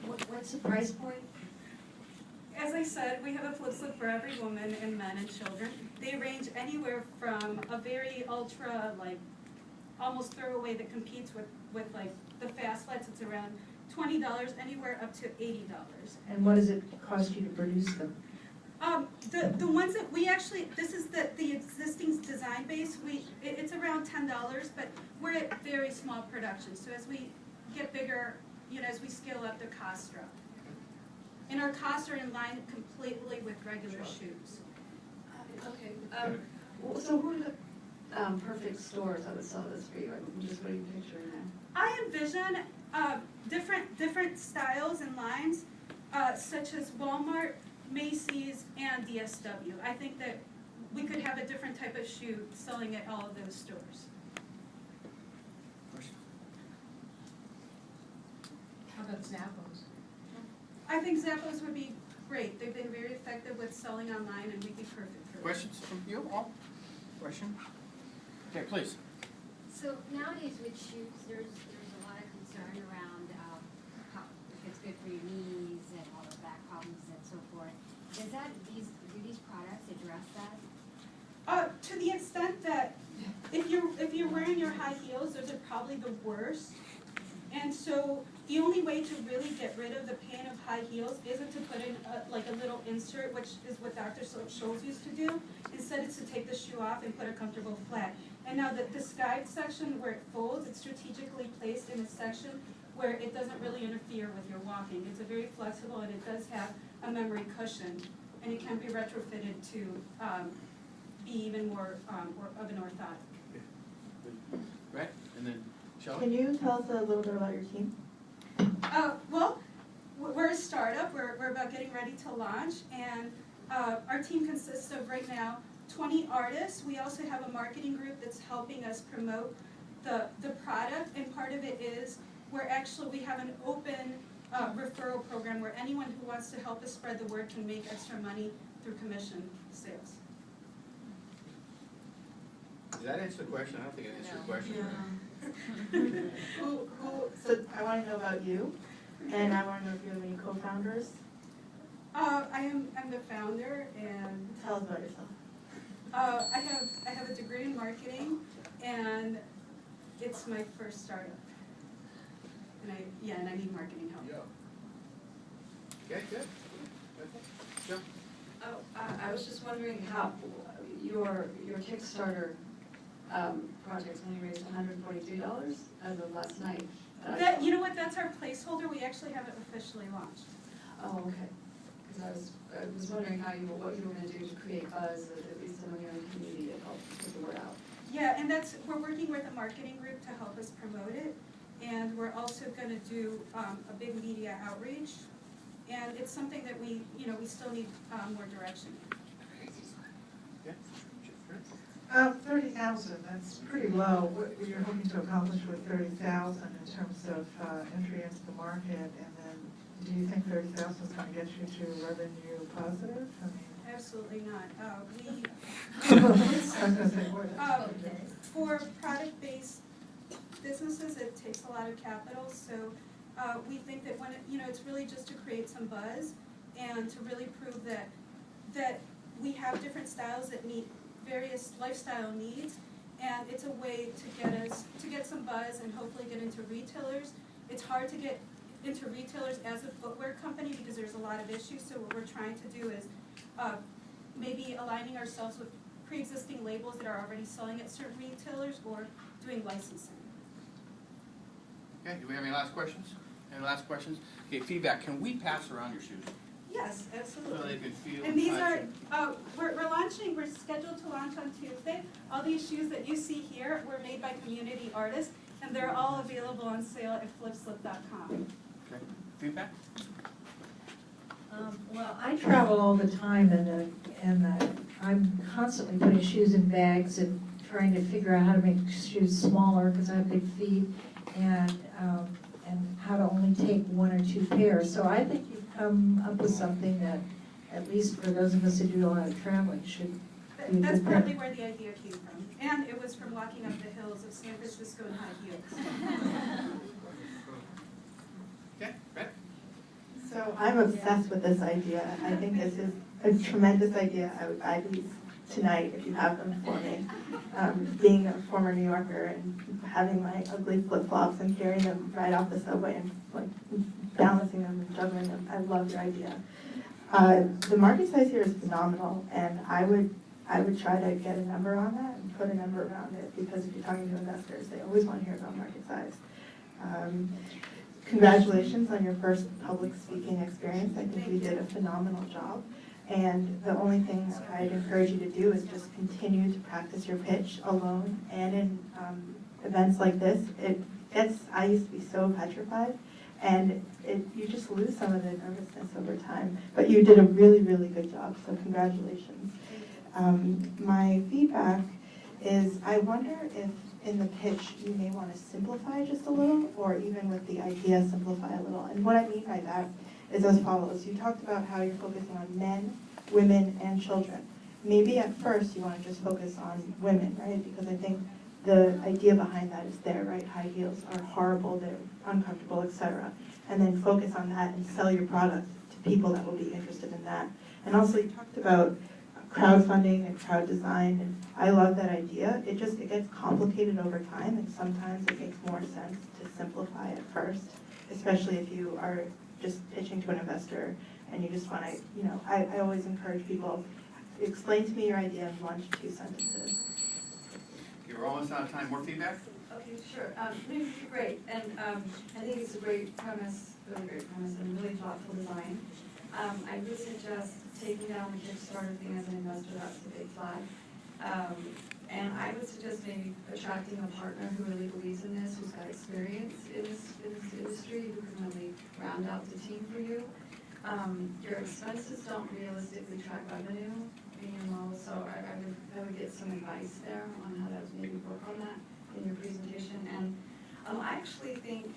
What's the price point? As I said, we have a FlipSlip for every woman and men and children. They range anywhere from a very ultra, like, almost throwaway that competes with like the fast flats. It's around $20, anywhere up to $80. And what does it cost you to produce them? The ones that we actually, this is the existing design base. It's around $10, but we're at very small production. So as we get bigger, you know, as we scale up, the costs drop. And our costs are in line completely with regular shoes. Okay. So who are the perfect stores that would sell this for you? I'm just what are you picturing there? I envision different styles and lines, such as Walmart, Macy's, and DSW. I think that we could have a different type of shoe selling at all of those stores. How about Zappos? I think Zappos would be great. They've been very effective with selling online, and we'd be perfect for them. Questions from you all? Question? Okay, please. So nowadays with shoes, there's a lot of concern around how, if it's good for your knees and all the back problems and so forth. Do these products address that? To the extent that if you're wearing your high heels, those are probably the worst. And so the only way to really get rid of the pain of high heels isn't to put in like a little insert, which is what Dr. Scholes used to do. Instead, it's to take the shoe off and put a comfortable flat. And now the skyed section where it folds, it's strategically placed in a section where it doesn't really interfere with your walking. It's a very flexible, and it does have a memory cushion, and it can be retrofitted to be even more of an orthotic. Right, and then Shelley? Can you tell us a little bit about your team? Well, we're a startup. We're about getting ready to launch, and our team consists of right now 20 artists. We also have a marketing group that's helping us promote the product, and part of it is we have an open referral program where anyone who wants to help us spread the word can make extra money through commission sales. Does that answer the question? I don't think it answered the question. So I want to know about you, and I want to know if you have any co-founders. I'm the founder, and Tell us about yourself. I have a degree in marketing, and it's my first startup. And I need marketing help. Yeah. Okay, good. Joe? I was just wondering how your Kickstarter project's only raised $143 as of last night. You know what? That's our placeholder. We actually haven't officially launched. Oh, okay. Because I was wondering what you were going to do to create buzz, at least among your own community, to help get the word out. Yeah, and we're working with a marketing group to help us promote it, and we're also going to do a big media outreach, and it's something that we still need more direction in. Yeah. 30,000. That's pretty low. What you're hoping to accomplish with 30,000 in terms of entry into the market, and then do you think 30,000 is going to get you to revenue positive? I mean, Absolutely not. I was going to say more than For product-based businesses, it takes a lot of capital. So we think that when it's really just to create some buzz and to really prove that we have different styles that meet various lifestyle needs, and it's a way to get some buzz and hopefully get into retailers. It's hard to get into retailers as a footwear company because there's a lot of issues. So what we're trying to do is maybe aligning ourselves with pre-existing labels that are already selling at certain retailers or doing licensing. Okay, do we have any last questions? Any last questions? Okay, feedback. Can we pass around your shoes? Yes, absolutely. So they can feel And these touch are, we're scheduled to launch on Tuesday. All these shoes that you see here were made by community artists, and they're all available on sale at FlipSlip.com. Okay, feedback? Well, I travel all the time, and I'm constantly putting shoes in bags and trying to figure out how to make shoes smaller because I have big feet, and how to only take one or two pairs. So I think you've come up with something that, at least for those of us who do a lot of traveling, should be That's good. partly where the idea came from. And it was from walking up the hills of San Francisco in high heels. Okay, Brett? So I'm obsessed with this idea. I think this is a tremendous idea. I would buy these tonight if you have them for me. Being a former New Yorker and having my ugly flip-flops and carrying them right off the subway and like balancing them and juggling them, I love your idea. The market size here is phenomenal, and I would try to get a number on that and put a number around it, because if you're talking to investors, they always want to hear about market size. Congratulations on your first public speaking experience. I think you did a phenomenal job. And the only thing that I'd encourage you to do is just continue to practice your pitch alone and in events like this. I used to be so petrified, and you just lose some of the nervousness over time. But you did a really, really good job, so congratulations. My feedback is I wonder if in the pitch you may want to simplify just a little, or even with the idea simplify a little. And what I mean by that is as follows. You talked about how you're focusing on men, women, and children. Maybe at first you want to just focus on women, right? Because I think the idea behind that is there, right? High heels are horrible, they're uncomfortable, etc. And then focus on that and sell your product to people that will be interested in that. And also you talked about crowdfunding and crowd design, and I love that idea. It gets complicated over time, and sometimes it makes more sense to simplify at first, especially if you are just pitching to an investor and you just want to, I always encourage people, explain to me your idea in 1 to 2 sentences. You're almost out of time. More feedback? Okay, sure. No, you're great, and I think it's a great premise, really great premise, and really thoughtful design. I would suggest taking down the Kickstarter thing as an investor. That's a big flag. And I would suggest maybe attracting a partner who really believes in this, who's got experience in this industry, who can really round out the team for you. Your expenses don't realistically track revenue in your model, so I would get some advice there on how to maybe work on that in your presentation. And I actually think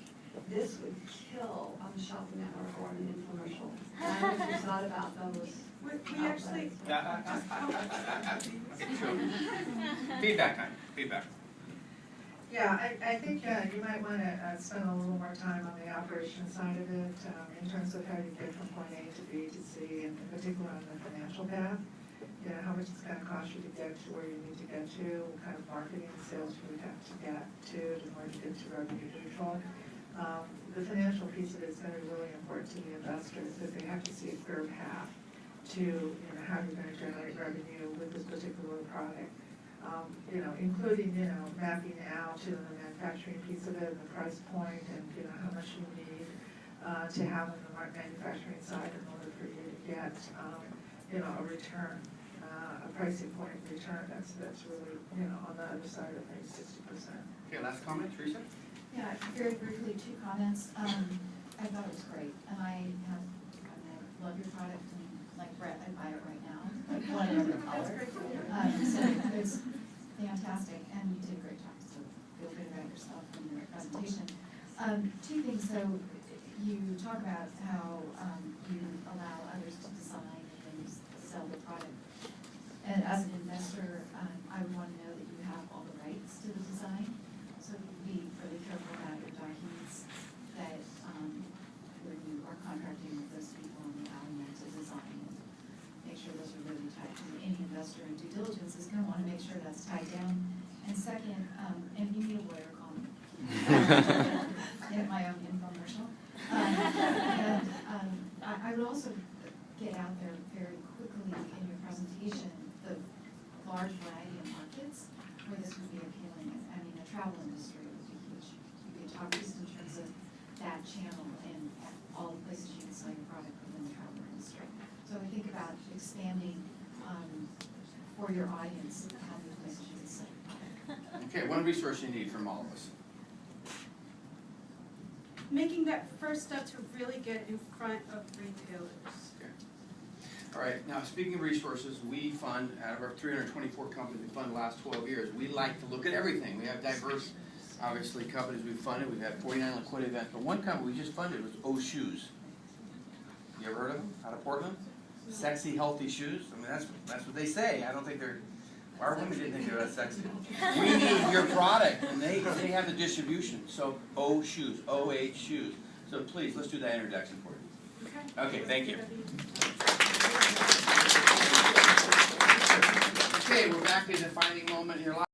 this would kill on the Shopping Network or an infomercial. I don't know if you thought about those. We actually, Feedback time. Feedback. Yeah, I think you might want to spend a little more time on the operation side of it, in terms of how you get from point A to B to C, and in particular on the financial path. How much it's going to cost you to get to where you need to get to, what kind of marketing and sales you would have to get to in order to get to revenue neutral. The financial piece of it is going to be really important to the investors, that they have to see a clear path to how you're going to generate revenue with this particular product. Including, mapping out to the manufacturing piece of it, the price point, and, how much you need to have on the manufacturing side in order for you to get, a return, a pricing point return that's really, on the other side of maybe 60%. Okay, last comment, Teresa? Yeah, very briefly, 2 comments. I thought it was great, and I love your product, and like Brett, I'd buy it right now, like one every color. So it's fantastic, and you did a great job, so feel free to write yourself in your presentation. 2 things, so you talk about how you allow others to design and then you sell the product. And as an investor, I would want to know that you have all the rights to the design, so be really careful about your documents that when you are contracting with those people and allowing them to design, and make sure those are really tied. Any investor in due diligence is going to want to make sure that's tied down. And second, and you need a lawyer, call me. Get my own infomercial. I would also get out there very quickly in your presentation the large variety of markets where this would be appealing. I mean, the travel industry would be huge. You could talk just in terms of that channel and all the places you can sell your product within the travel industry. So we think about expanding for your audience how many places you can sell your product. Okay, one resource you need from all of us. making that first step to really get in front of retailers. Okay. All right, now speaking of resources, we fund, out of our 324 companies we fund the last 12 years, we like to look at everything. We have diverse, obviously, companies we've funded. We've had 49 liquidity events, but one company we just funded was O Shoes. You ever heard of them? Out of Portland? Sexy, healthy shoes. I mean, that's what they say. I don't think they're, our women didn't think they were that sexy. We need your product, and they have the distribution. So O Shoes, OH Shoes. So please, let's do that introduction for you. Okay, thank you. Okay, we're back in the defining moment in your life.